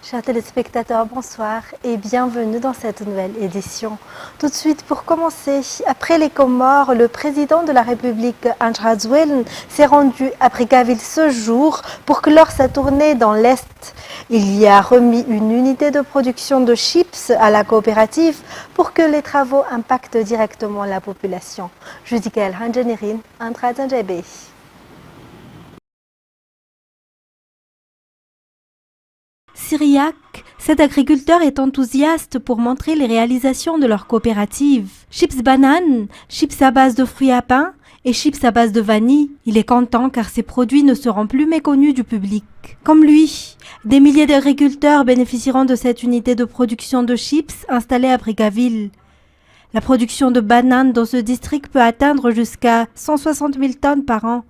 Chers téléspectateurs, bonsoir et bienvenue dans cette nouvelle édition. Tout de suite, pour commencer, après les Comores, le président de la République, Andry Rajoelina, s'est rendu à Brickaville ce jour pour clore sa tournée dans l'Est. Il y a remis une unité de production de chips à la coopérative pour que les travaux impactent directement la population. Judikel Hanjanirin, Andra Zanjebe. Syriac, cet agriculteur est enthousiaste pour montrer les réalisations de leur coopérative. Chips banane, chips à base de fruits à pain et chips à base de vanille. Il est content car ses produits ne seront plus méconnus du public. Comme lui, des milliers d'agriculteurs bénéficieront de cette unité de production de chips installée à Brickaville. La production de bananes dans ce district peut atteindre jusqu'à 160 000 tonnes par an.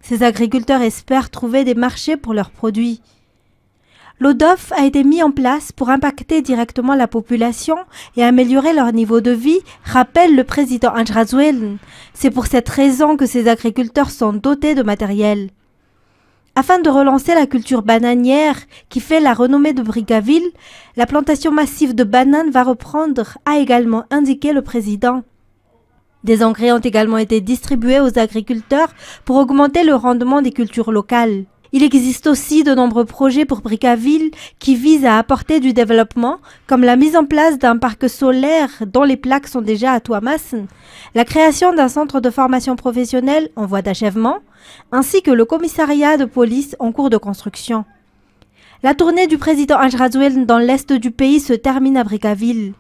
Ces agriculteurs espèrent trouver des marchés pour leurs produits. L'ODOF a été mis en place pour impacter directement la population et améliorer leur niveau de vie, rappelle le président Andry Rajoelina. C'est pour cette raison que ces agriculteurs sont dotés de matériel. Afin de relancer la culture bananière qui fait la renommée de Brickaville, la plantation massive de bananes va reprendre, a également indiqué le président. Des engrais ont également été distribués aux agriculteurs pour augmenter le rendement des cultures locales. Il existe aussi de nombreux projets pour Brickaville qui visent à apporter du développement, comme la mise en place d'un parc solaire dont les plaques sont déjà à Tuamassen, la création d'un centre de formation professionnelle en voie d'achèvement, ainsi que le commissariat de police en cours de construction. La tournée du président Andry Rajoelina dans l'est du pays se termine à Brickaville.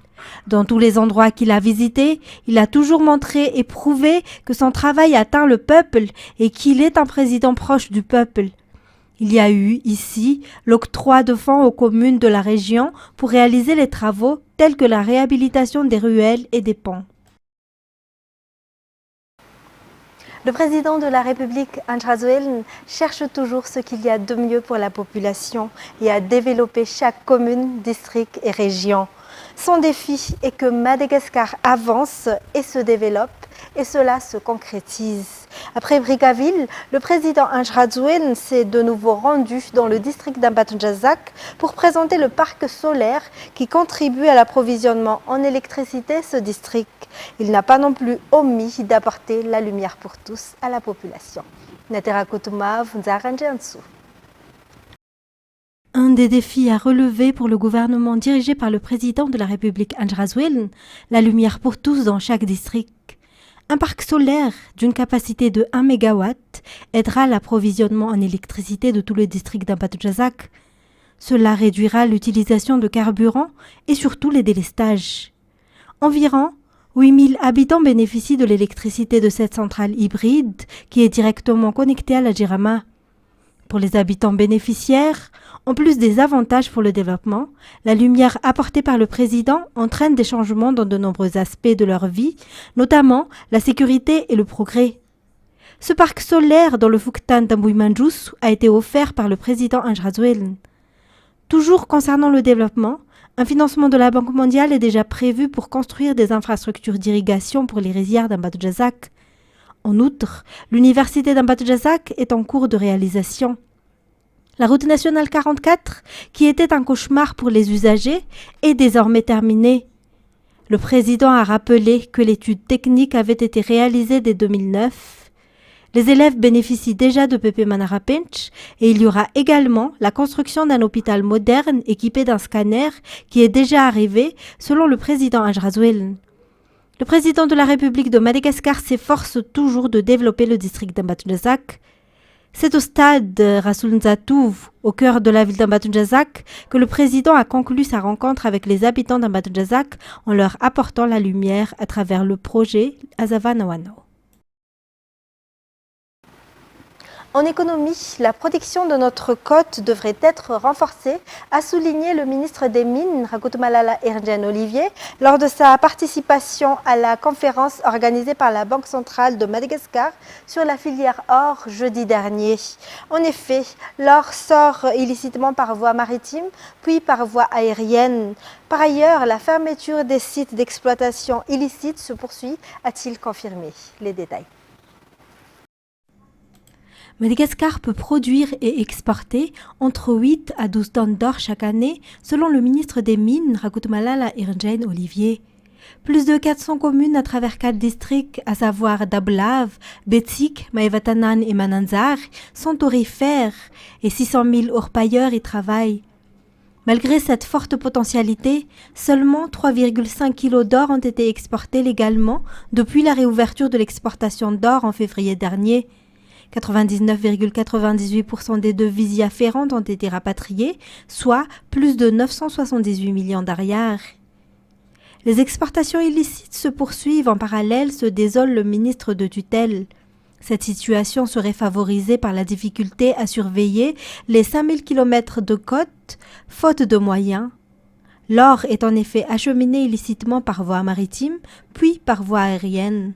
Dans tous les endroits qu'il a visités, il a toujours montré et prouvé que son travail atteint le peuple et qu'il est un président proche du peuple. Il y a eu, ici, l'octroi de fonds aux communes de la région pour réaliser les travaux tels que la réhabilitation des ruelles et des ponts. Le président de la République, Andry Rajoelina, cherche toujours ce qu'il y a de mieux pour la population et à développer chaque commune, district et région. Son défi est que Madagascar avance et se développe, et cela se concrétise. Après Brickaville, le président Andry Rajoelina s'est de nouveau rendu dans le district d'Ambatondjazak pour présenter le parc solaire qui contribue à l'approvisionnement en électricité de ce district. Il n'a pas non plus omis d'apporter la lumière pour tous à la population. Un des défis à relever pour le gouvernement dirigé par le président de la République Andry Rajoelina, la lumière pour tous dans chaque district. Un parc solaire d'une capacité de 1 MW aidera à l'approvisionnement en électricité de tout le district d'Ambatondjazak. Cela réduira l'utilisation de carburant et surtout les délestages. Environ 8000 habitants bénéficient de l'électricité de cette centrale hybride qui est directement connectée à la Jirama. Pour les habitants bénéficiaires, en plus des avantages pour le développement, la lumière apportée par le président entraîne des changements dans de nombreux aspects de leur vie, notamment la sécurité et le progrès. Ce parc solaire dans le Fuktan d'Ambuimanjus a été offert par le président Andry Rajoelina. Toujours concernant le développement, un financement de la Banque mondiale est déjà prévu pour construire des infrastructures d'irrigation pour les rizières d'Ambatondjazak. En outre, l'université d'Ambatondjazak est en cours de réalisation. La route nationale 44, qui était un cauchemar pour les usagers, est désormais terminée. Le président a rappelé que l'étude technique avait été réalisée dès 2009. Les élèves bénéficient déjà de Pepe Manarapench et il y aura également la construction d'un hôpital moderne équipé d'un scanner qui est déjà arrivé, selon le président Andry Rajoelina. Le président de la République de Madagascar s'efforce toujours de développer le district d'Ambatondjazak. C'est au stade Rasoul Nzatouv, au cœur de la ville d'Ambatondjazak, que le président a conclu sa rencontre avec les habitants d'Ambatondjazak en leur apportant la lumière à travers le projet Azavanawano. En économie, la protection de notre côte devrait être renforcée, a souligné le ministre des Mines, Rakoutumalala Erdjane Olivier, lors de sa participation à la conférence organisée par la Banque centrale de Madagascar sur la filière or jeudi dernier. En effet, l'or sort illicitement par voie maritime, puis par voie aérienne. Par ailleurs, la fermeture des sites d'exploitation illicite se poursuit, a-t-il confirmé. Les détails. Madagascar peut produire et exporter entre 8 à 12 tonnes d'or chaque année, selon le ministre des Mines, Rakutmalala Irnjane Olivier. Plus de 400 communes à travers 4 districts, à savoir Dablav, Betsik, Maevatanan et Mananzar, sont aurifères et 600 000 orpailleurs y travaillent. Malgré cette forte potentialité, seulement 3,5 kg d'or ont été exportés légalement depuis la réouverture de l'exportation d'or en février dernier. 99,98% des devises y afférentes ont été rapatriées, soit plus de 978 millions d'ariars. Les exportations illicites se poursuivent en parallèle, se désole le ministre de tutelle. Cette situation serait favorisée par la difficulté à surveiller les 5000 km de côte, faute de moyens. L'or est en effet acheminé illicitement par voie maritime, puis par voie aérienne.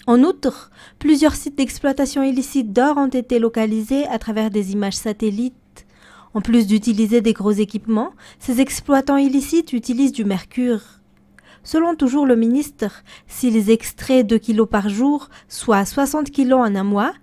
En outre, plusieurs sites d'exploitation illicite d'or ont été localisés à travers des images satellites. En plus d'utiliser des gros équipements, ces exploitants illicites utilisent du mercure. Selon toujours le ministre, s'ils extraient 2 kilos par jour, soit 60 kilos en un mois,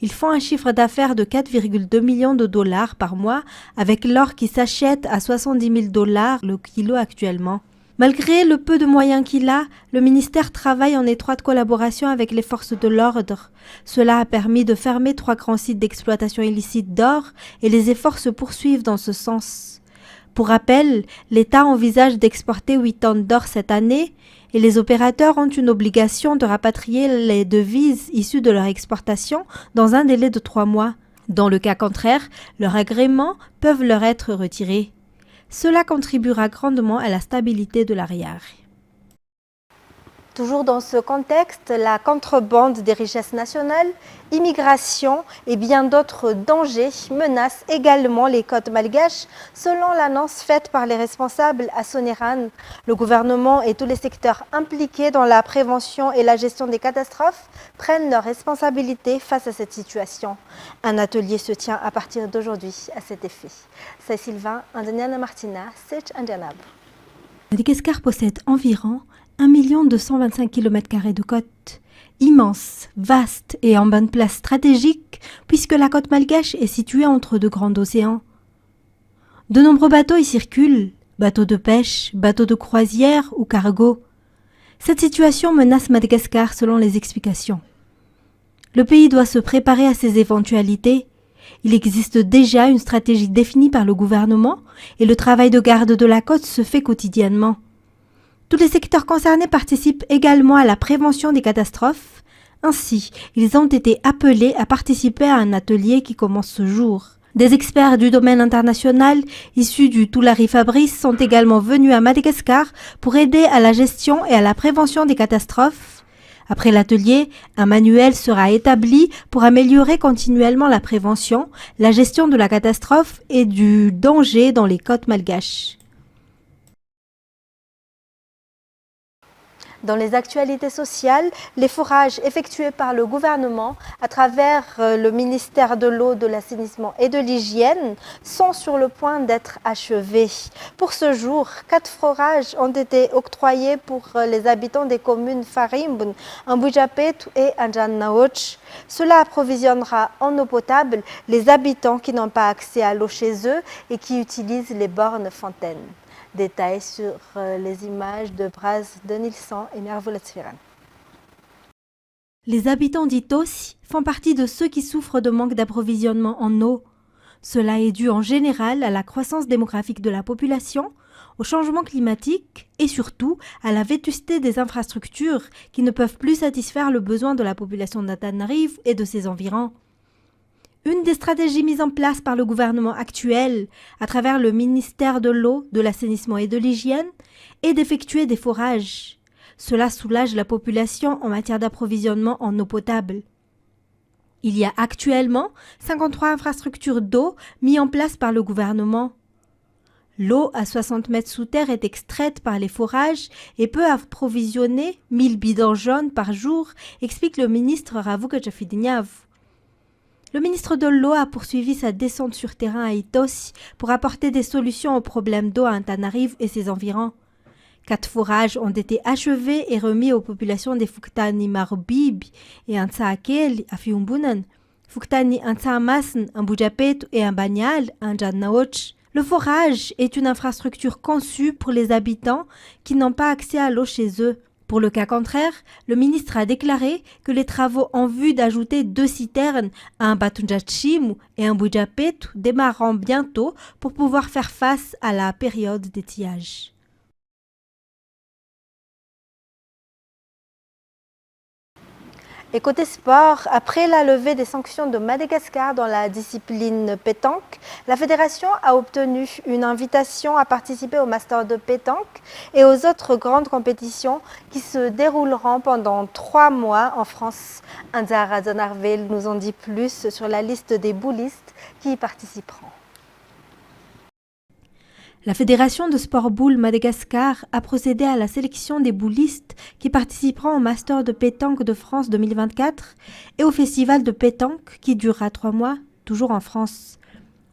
ils font un chiffre d'affaires de 4,2 millions de dollars par mois avec l'or qui s'achète à 70 000 dollars le kilo actuellement. Malgré le peu de moyens qu'il a, le ministère travaille en étroite collaboration avec les forces de l'ordre. Cela a permis de fermer 3 grands sites d'exploitation illicite d'or et les efforts se poursuivent dans ce sens. Pour rappel, l'État envisage d'exporter 8 tonnes d'or cette année et les opérateurs ont une obligation de rapatrier les devises issues de leur exportation dans un délai de 3 mois. Dans le cas contraire, leurs agréments peuvent leur être retirés. Cela contribuera grandement à la stabilité de l'ariar. Toujours dans ce contexte, la contrebande des richesses nationales, immigration et bien d'autres dangers menacent également les côtes malgaches, selon l'annonce faite par les responsables à Soneran. Le gouvernement et tous les secteurs impliqués dans la prévention et la gestion des catastrophes prennent leurs responsabilités face à cette situation. Un atelier se tient à partir d'aujourd'hui à cet effet. C'est Sylvain Andeniana Martina, Sech Andianab. Madagascar possède environ 1 225 km² de côte, immense, vaste et en bonne place stratégique puisque la côte malgache est située entre 2 grands océans. De nombreux bateaux y circulent, bateaux de pêche, bateaux de croisière ou cargo. Cette situation menace Madagascar selon les explications. Le pays doit se préparer à ces éventualités. Il existe déjà une stratégie définie par le gouvernement et le travail de garde de la côte se fait quotidiennement. Tous les secteurs concernés participent également à la prévention des catastrophes. Ainsi, ils ont été appelés à participer à un atelier qui commence ce jour. Des experts du domaine international issus du Tulari Fabrice sont également venus à Madagascar pour aider à la gestion et à la prévention des catastrophes. Après l'atelier, un manuel sera établi pour améliorer continuellement la prévention, la gestion de la catastrophe et du danger dans les côtes malgaches. Dans les actualités sociales, les forages effectués par le gouvernement à travers le ministère de l'eau, de l'assainissement et de l'hygiène sont sur le point d'être achevés. Pour ce jour, 4 forages ont été octroyés pour les habitants des communes Farimbun, Ambujapet et Anjanaoch. Cela approvisionnera en eau potable les habitants qui n'ont pas accès à l'eau chez eux et qui utilisent les bornes fontaines. Détails sur les images de Braz de Nilsson et Mervolatsfiran. Les habitants d'Itosi font partie de ceux qui souffrent de manque d'approvisionnement en eau. Cela est dû en général à la croissance démographique de la population, au changement climatique et surtout à la vétusté des infrastructures qui ne peuvent plus satisfaire le besoin de la population d'Antananarivo et de ses environs. Une des stratégies mises en place par le gouvernement actuel, à travers le ministère de l'eau, de l'assainissement et de l'hygiène, est d'effectuer des forages. Cela soulage la population en matière d'approvisionnement en eau potable. Il y a actuellement 53 infrastructures d'eau mises en place par le gouvernement. L'eau à 60 mètres sous terre est extraite par les forages et peut approvisionner 1000 bidons jaunes par jour, explique le ministre Ravuka Jafidinyav. Le ministre de l'eau a poursuivi sa descente sur terrain à Itosi pour apporter des solutions aux problèmes d'eau à Antananarivo et ses environs. 4 forages ont été achevés et remis aux populations des Fuktani Marobibi et Antsaakel à Fiumbunan. Fuktani un Tsamasen, un Bujapetu et un Banyal, un Jadnaoch. Le forage est une infrastructure conçue pour les habitants qui n'ont pas accès à l'eau chez eux. Pour le cas contraire, le ministre a déclaré que les travaux en vue d'ajouter 2 citernes à un Batunjachimu et un Bujapetu démarreront bientôt pour pouvoir faire face à la période d'étiage. Et côté sport, après la levée des sanctions de Madagascar dans la discipline pétanque, la fédération a obtenu une invitation à participer au Master de pétanque et aux autres grandes compétitions qui se dérouleront pendant 3 mois en France. Anzara Zanarvel nous en dit plus sur la liste des boulistes qui y participeront. La Fédération de sport boule Madagascar a procédé à la sélection des boulistes qui participeront au Master de pétanque de France 2024 et au Festival de pétanque qui durera 3 mois, toujours en France.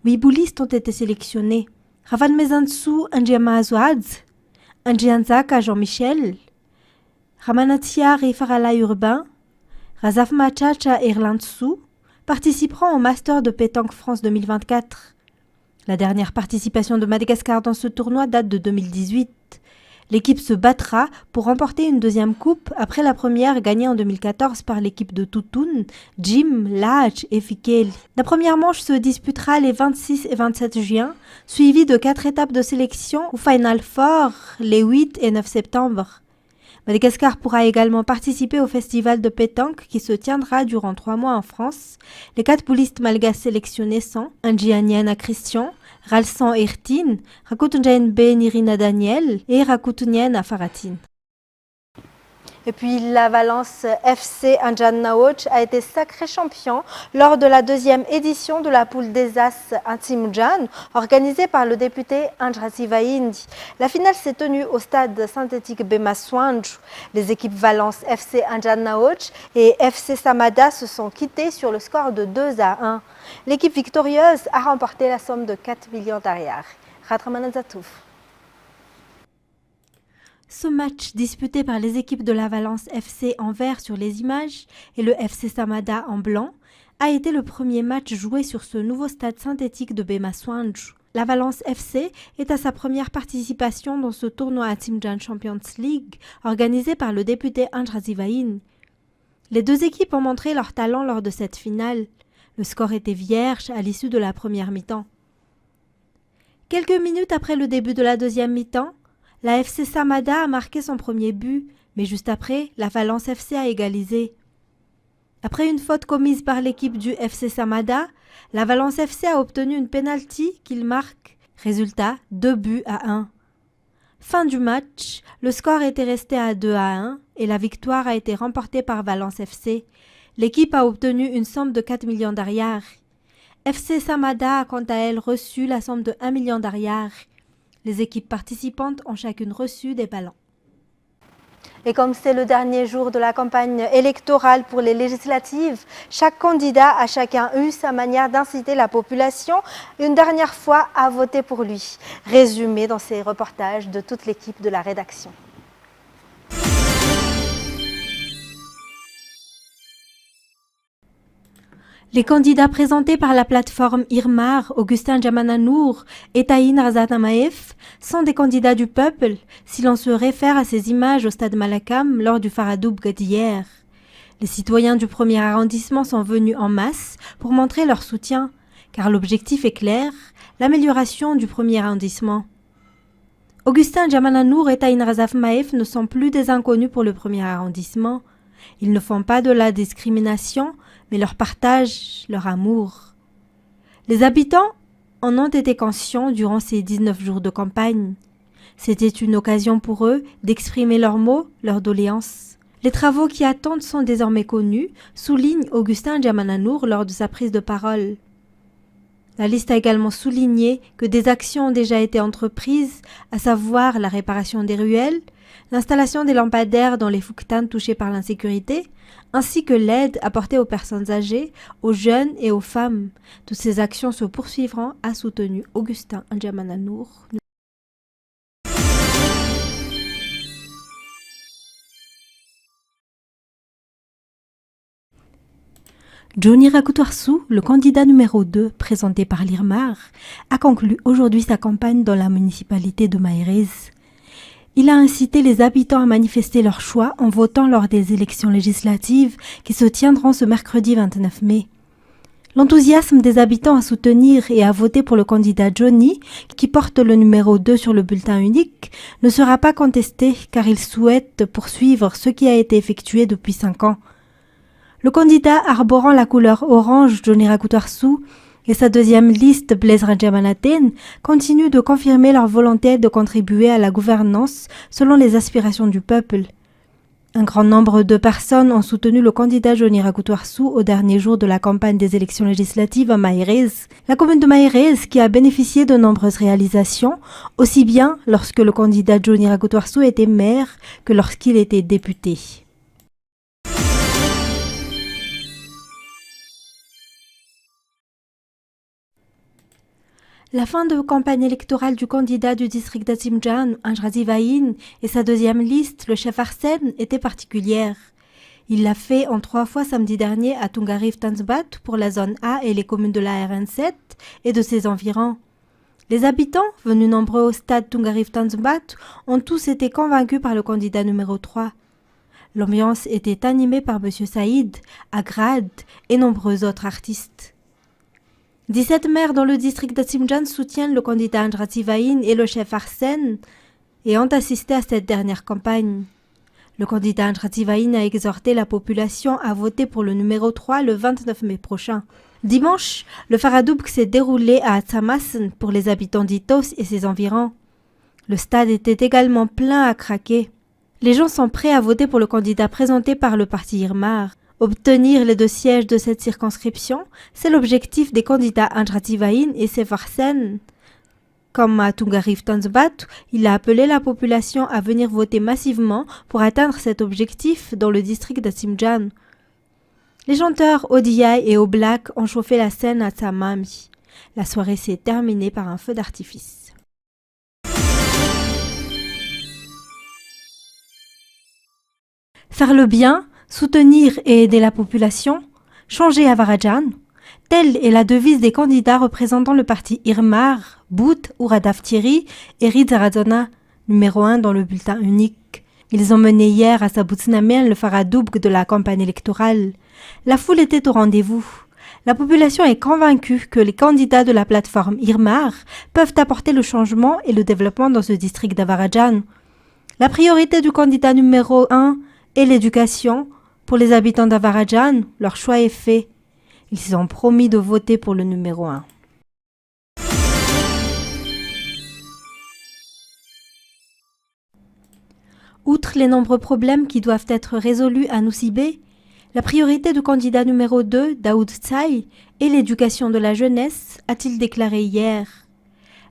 8 boulistes ont été sélectionnés. Ravan Mezansou Ndjema Azouadz, Ndjianzaka Jean-Michel, Ramanatia et Farala Urbain, Razaf Machacha Erlandsou participeront au Master de pétanque France 2024. La dernière participation de Madagascar dans ce tournoi date de 2018. L'équipe se battra pour remporter une deuxième coupe après la première gagnée en 2014 par l'équipe de Toutoun, Jim, Lach et Fikeli. La première manche se disputera les 26 et 27 juin, suivie de 4 étapes de sélection au Final Four les 8 et 9 septembre. Madagascar pourra également participer au festival de pétanque qui se tiendra durant 3 mois en France. Les 4 boulistes malgaches sélectionnés sont Ndjianiana Christian, Ralsan Ertin, Rakutunjain Ben Irina Daniel et Rakutunien Faratin. Et puis la Valence FC Anjan-Naoch a été sacré champion lors de la 2e édition de la poule des As Antimjan organisée par le député Andrasiva Indi. La finale s'est tenue au stade synthétique Bema Swanj. Les équipes Valence FC Anjan-Naoch et FC Samada se sont quittées sur le score de 2-1. L'équipe victorieuse a remporté la somme de 4 millions d'ariars. Ratramanazatouf. Ce match, disputé par les équipes de la Valence FC en vert sur les images et le FC Samada en blanc, a été le premier match joué sur ce nouveau stade synthétique de Bema Swanj. La Valence FC est à sa première participation dans ce tournoi Atimjan Champions League organisé par le député Andrasivaïn. Les 2 équipes ont montré leur talent lors de cette finale. Le score était vierge à l'issue de la première mi-temps. Quelques minutes après le début de la deuxième mi-temps, la FC Samada a marqué son premier but, mais juste après, la Valence FC a égalisé. Après une faute commise par l'équipe du FC Samada, la Valence FC a obtenu une pénalty qu'il marque. Résultat, 2-1. Fin du match, le score était resté à 2-1 et la victoire a été remportée par Valence FC. L'équipe a obtenu une somme de 4 millions d'ariars. FC Samada a quant à elle reçu la somme de 1 million d'ariars. Les équipes participantes ont chacune reçu des ballons. Et comme c'est le dernier jour de la campagne électorale pour les législatives, chaque candidat a chacun eu sa manière d'inciter la population une dernière fois à voter pour lui. Résumé dans ces reportages de toute l'équipe de la rédaction. Les candidats présentés par la plateforme Irmar, Augustin Djamananour et Taïn Razatamaef, sont des candidats du peuple, si l'on se réfère à ces images au stade Malakam lors du Faradoub d'hier. Les citoyens du premier arrondissement sont venus en masse pour montrer leur soutien, car l'objectif est clair, l'amélioration du premier arrondissement. Augustin Djamananour et Taïn Razatamaef ne sont plus des inconnus pour le premier arrondissement. Ils ne font pas de la discrimination, mais leur partage, leur amour. Les habitants en ont été conscients durant ces 19 jours de campagne. C'était une occasion pour eux d'exprimer leurs mots, leurs doléances. Les travaux qui attendent sont désormais connus, souligne Augustin Djamananour lors de sa prise de parole. La liste a également souligné que des actions ont déjà été entreprises, à savoir la réparation des ruelles, l'installation des lampadaires dans les Fouktan touchés par l'insécurité, ainsi que l'aide apportée aux personnes âgées, aux jeunes et aux femmes. Toutes ces actions se poursuivront, a soutenu Augustin Djamananour. Johnny Rakutoarsu, le candidat numéro 2 présenté par l'IRMAR, a conclu aujourd'hui sa campagne dans la municipalité de Mairez. Il a incité les habitants à manifester leur choix en votant lors des élections législatives qui se tiendront ce mercredi 29 mai. L'enthousiasme des habitants à soutenir et à voter pour le candidat Johnny, qui porte le numéro 2 sur le bulletin unique, ne sera pas contesté car il souhaite poursuivre ce qui a été effectué depuis 5 ans. Le candidat arborant la couleur orange, Johnny Rakutoarsu, et sa deuxième liste, Blaise Rajamanaten, continuent de confirmer leur volonté de contribuer à la gouvernance selon les aspirations du peuple. Un grand nombre de personnes ont soutenu le candidat Johnny Rakutoarsu au dernier jour de la campagne des élections législatives à Mairez, la commune de Mairez qui a bénéficié de nombreuses réalisations, aussi bien lorsque le candidat Johnny Rakutoarsu était maire que lorsqu'il était député. La fin de campagne électorale du candidat du district d'Azimjan, Andrazi Vahin, et sa deuxième liste, le chef Arsène, était particulière. Il l'a fait en 3 fois samedi dernier à Tungarif Tanzbat pour la zone A et les communes de la RN7 et de ses environs. Les habitants, venus nombreux au stade Tungarif Tanzbat, ont tous été convaincus par le candidat numéro 3. L'ambiance était animée par M. Saïd, Agrad et nombreux autres artistes. 17 maires dans le district d'Azimjan soutiennent le candidat Andrazi Vahin et le chef Arsène et ont assisté à cette dernière campagne. Le candidat Andrazi Vahin a exhorté la population à voter pour le numéro 3 le 29 mai prochain. Dimanche, le Faradoubk s'est déroulé à Atsamassen pour les habitants d'Itos et ses environs. Le stade était également plein à craquer. Les gens sont prêts à voter pour le candidat présenté par le parti IRMAR. Obtenir les 2 sièges de cette circonscription, c'est l'objectif des candidats Andrazi Vahin et Sef Arsène. Comme à Tungarif Tanzbat, il a appelé la population à venir voter massivement pour atteindre cet objectif dans le district d'Azimjan. Les chanteurs Odiyai et Oblak ont chauffé la scène à Tsamami. La soirée s'est terminée par un feu d'artifice. Faire le bien, soutenir et aider la population, changer Avarajan, telle est la devise des candidats représentant le parti IRMAR, Bout, Ouradav Thierry et Rizaradzona, numéro 1 dans le bulletin unique. Ils ont mené hier à Sabutsnamen le Faradoubk de la campagne électorale. La foule était au rendez-vous. La population est convaincue que les candidats de la plateforme IRMAR peuvent apporter le changement et le développement dans ce district d'Avarajan. La priorité du candidat numéro 1 est l'éducation. Pour les habitants d'Avarajan, leur choix est fait. Ils ont promis de voter pour le numéro 1. Outre les nombreux problèmes qui doivent être résolus à Nosibé, la priorité du candidat numéro 2, Daoud Tsaï, est l'éducation de la jeunesse, a-t-il déclaré hier.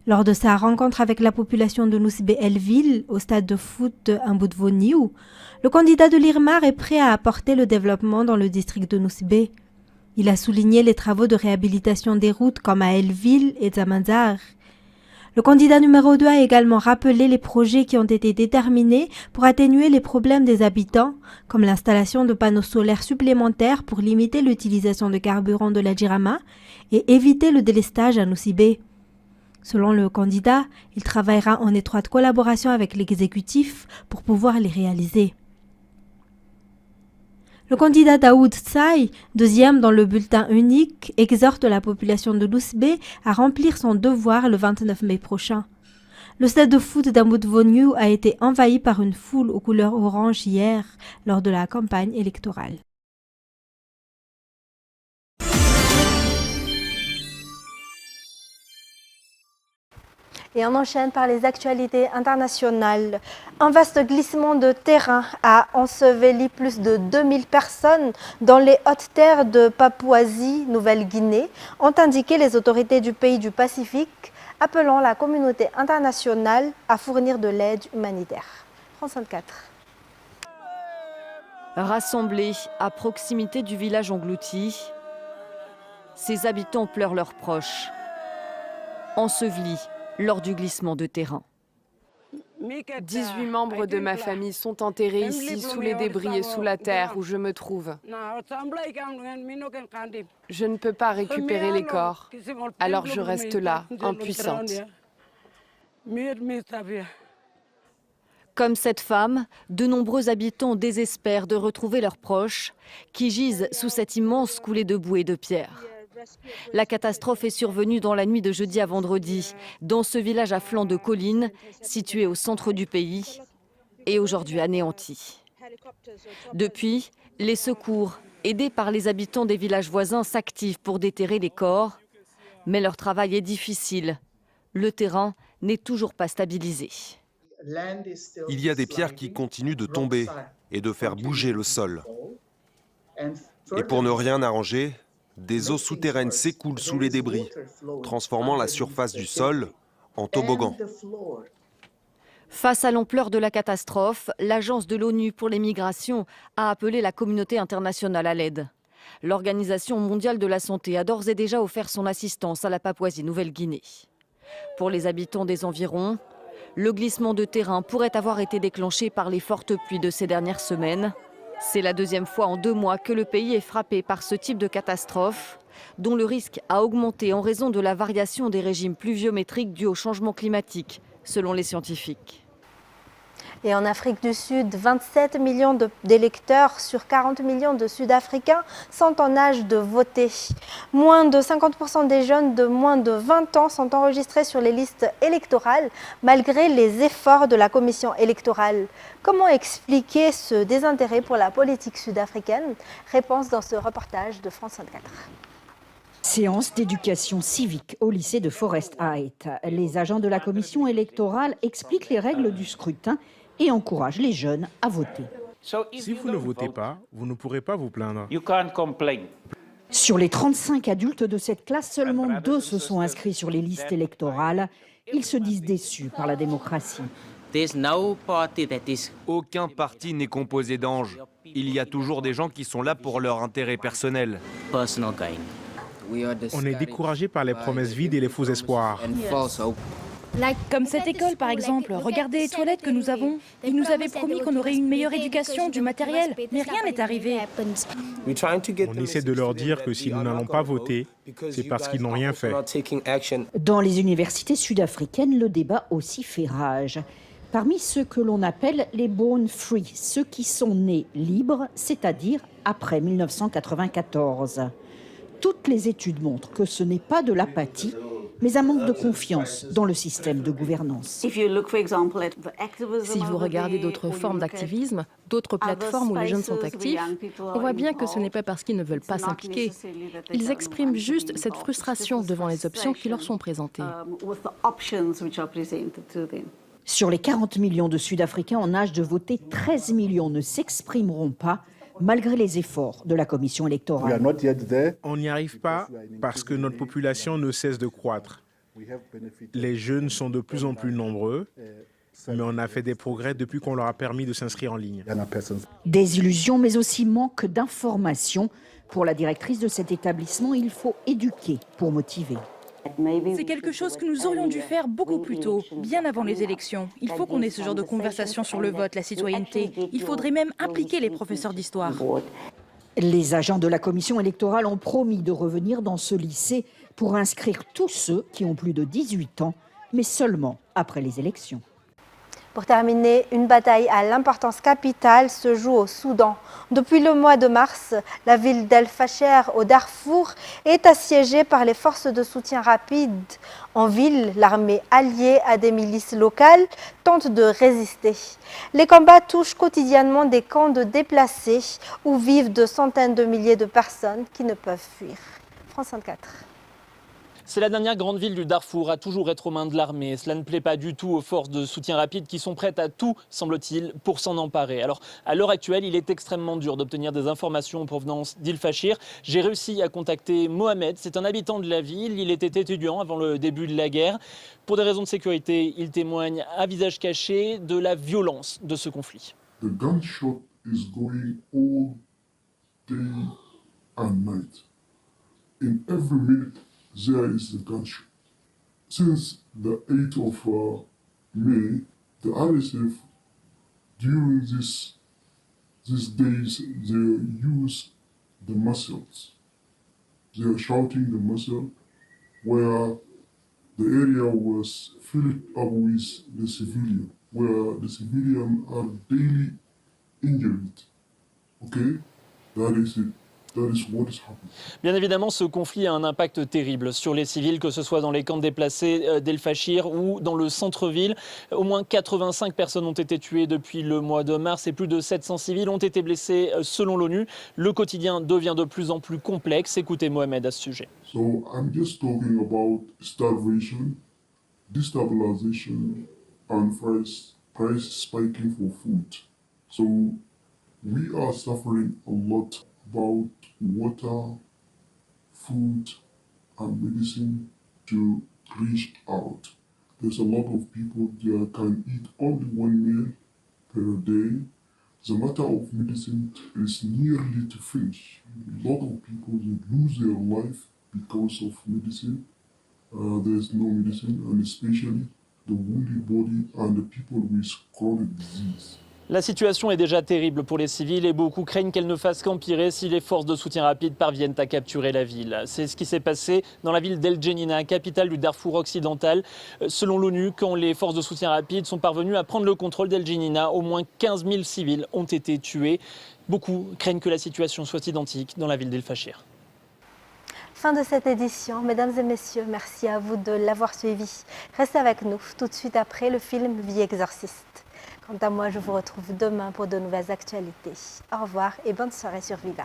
Lors de sa rencontre avec la population de Nosibé-Elville, au stade de foot de Mboudvoniou, le candidat de l'IRMAR est prêt à apporter le développement dans le district de Nosibé. Il a souligné les travaux de réhabilitation des routes comme à Elville et Zamanzar. Le candidat numéro 2 a également rappelé les projets qui ont été déterminés pour atténuer les problèmes des habitants, comme l'installation de panneaux solaires supplémentaires pour limiter l'utilisation de carburant de la Jirama et éviter le délestage à Nosibé. Selon le candidat, il travaillera en étroite collaboration avec l'exécutif pour pouvoir les réaliser. Le candidat Daoud Tsaï, deuxième dans le bulletin unique, exhorte la population de Nosibé à remplir son devoir le 29 mai prochain. Le stade de foot d'Mboudvoniou a été envahi par une foule aux couleurs orange hier lors de la campagne électorale. Et on enchaîne par les actualités internationales. Un vaste glissement de terrain a enseveli plus de 2000 personnes dans les hautes terres de Papouasie-Nouvelle-Guinée, ont indiqué les autorités du pays du Pacifique, appelant la communauté internationale à fournir de l'aide humanitaire. France 24. Rassemblés à proximité du village englouti, ses habitants pleurent leurs proches, ensevelis lors du glissement de terrain. 18 membres de ma famille sont enterrés ici, sous les débris et sous la terre où je me trouve. Je ne peux pas récupérer les corps, alors je reste là, impuissante. Comme cette femme, de nombreux habitants désespèrent de retrouver leurs proches qui gisent sous cette immense coulée de boue et de pierre. La catastrophe est survenue dans la nuit de jeudi à vendredi, dans ce village à flanc de colline, situé au centre du pays, et aujourd'hui anéanti. Depuis, les secours, aidés par les habitants des villages voisins, s'activent pour déterrer les corps, mais leur travail est difficile. Le terrain n'est toujours pas stabilisé. Il y a des pierres qui continuent de tomber et de faire bouger le sol. Et pour ne rien arranger, des eaux souterraines s'écoulent sous les débris, transformant la surface du sol en toboggan. Face à l'ampleur de la catastrophe, l'Agence de l'ONU pour les migrations a appelé la communauté internationale à l'aide. L'Organisation mondiale de la santé a d'ores et déjà offert son assistance à la Papouasie-Nouvelle-Guinée. Pour les habitants des environs, le glissement de terrain pourrait avoir été déclenché par les fortes pluies de ces dernières semaines. C'est la deuxième fois en 2 mois que le pays est frappé par ce type de catastrophe, dont le risque a augmenté en raison de la variation des régimes pluviométriques dus au changement climatique, selon les scientifiques. Et en Afrique du Sud, 27 millions d'électeurs sur 40 millions de Sud-Africains sont en âge de voter. Moins de 50% des jeunes de moins de 20 ans sont enregistrés sur les listes électorales, malgré les efforts de la commission électorale. Comment expliquer ce désintérêt pour la politique sud-africaine? Réponse dans ce reportage de France 24. Séance d'éducation civique au lycée de Forest Heights. Les agents de la commission électorale expliquent les règles du scrutin et encouragent les jeunes à voter. Si vous ne votez pas, vous ne pourrez pas vous plaindre. Sur les 35 adultes de cette classe, seulement 2 se sont inscrits sur les listes électorales. Ils se disent déçus par la démocratie. Aucun parti n'est composé d'anges. Il y a toujours des gens qui sont là pour leur intérêt personnel. On est découragé par les promesses vides et les faux espoirs. Comme cette école par exemple, regardez les toilettes que nous avons. Ils nous avaient promis qu'on aurait une meilleure éducation, du matériel, mais rien n'est arrivé. On essaie de leur dire que si nous n'allons pas voter, c'est parce qu'ils n'ont rien fait. Dans les universités sud-africaines, le débat aussi fait rage. Parmi ceux que l'on appelle les born free, ceux qui sont nés libres, c'est-à-dire après 1994. Toutes les études montrent que ce n'est pas de l'apathie, mais un manque de confiance dans le système de gouvernance. Si vous regardez d'autres formes d'activisme, d'autres plateformes où les jeunes sont actifs, on voit bien que ce n'est pas parce qu'ils ne veulent pas s'impliquer. Ils expriment juste cette frustration devant les options qui leur sont présentées. Sur les 40 millions de Sud-Africains en âge de voter, 13 millions ne s'exprimeront pas, malgré les efforts de la commission électorale. On n'y arrive pas parce que notre population ne cesse de croître. Les jeunes sont de plus en plus nombreux, mais on a fait des progrès depuis qu'on leur a permis de s'inscrire en ligne. Des illusions, mais aussi manque d'informations. Pour la directrice de cet établissement, il faut éduquer pour motiver. C'est quelque chose que nous aurions dû faire beaucoup plus tôt, bien avant les élections. Il faut qu'on ait ce genre de conversation sur le vote, la citoyenneté. Il faudrait même impliquer les professeurs d'histoire. Les agents de la commission électorale ont promis de revenir dans ce lycée pour inscrire tous ceux qui ont plus de 18 ans, mais seulement après les élections. Pour terminer, une bataille à l'importance capitale se joue au Soudan. Depuis le mois de mars, la ville d'El-Fasher au Darfour est assiégée par les forces de soutien rapide. En ville, l'armée alliée à des milices locales tente de résister. Les combats touchent quotidiennement des camps de déplacés où vivent de centaines de milliers de personnes qui ne peuvent fuir. France 24. C'est la dernière grande ville du Darfour à toujours être aux mains de l'armée. Cela ne plaît pas du tout aux forces de soutien rapide qui sont prêtes à tout, semble-t-il, pour s'en emparer. Alors, à l'heure actuelle, il est extrêmement dur d'obtenir des informations en provenance d'El-Fasher. J'ai réussi à contacter Mohamed, c'est un habitant de la ville. Il était étudiant avant le début de la guerre. Pour des raisons de sécurité, il témoigne à visage caché de la violence de ce conflit. The gunshot is going all day and night. In every minute, there is a gunshot. Since the 8th of May, The RSF, during these days, they use the muscles. They are shouting the muscle where the area was filled up with the civilian, where the civilians are daily injured. Okay? That is it. That is what is happening. Bien évidemment, ce conflit a un impact terrible sur les civils, que ce soit dans les camps de déplacés d'El Fachir ou dans le centre-ville. Au moins 85 personnes ont été tuées depuis le mois de mars et plus de 700 civils ont été blessés selon l'ONU. Le quotidien devient de plus en plus complexe. Écoutez Mohamed à ce sujet. So I'm just talking about starvation, destabilization, and price spiking for food. So we are suffering a lot about water, food, and medicine to reach out. There's a lot of people that can eat only one meal per day. The matter of medicine is nearly to finish. A lot of people lose their life because of medicine. There's no medicine, and especially the wounded body and the people with chronic disease. La situation est déjà terrible pour les civils et beaucoup craignent qu'elle ne fasse qu'empirer si les forces de soutien rapide parviennent à capturer la ville. C'est ce qui s'est passé dans la ville d'El Geneina, capitale du Darfour occidental. Selon l'ONU, quand les forces de soutien rapide sont parvenues à prendre le contrôle d'El Geneina, au moins 15 000 civils ont été tués. Beaucoup craignent que la situation soit identique dans la ville d'El Fachir. Fin de cette édition. Mesdames et messieurs, merci à vous de l'avoir suivi. Restez avec nous tout de suite après le film Vie exorciste. Quant à moi, je vous retrouve demain pour de nouvelles actualités. Au revoir et bonne soirée sur Viva.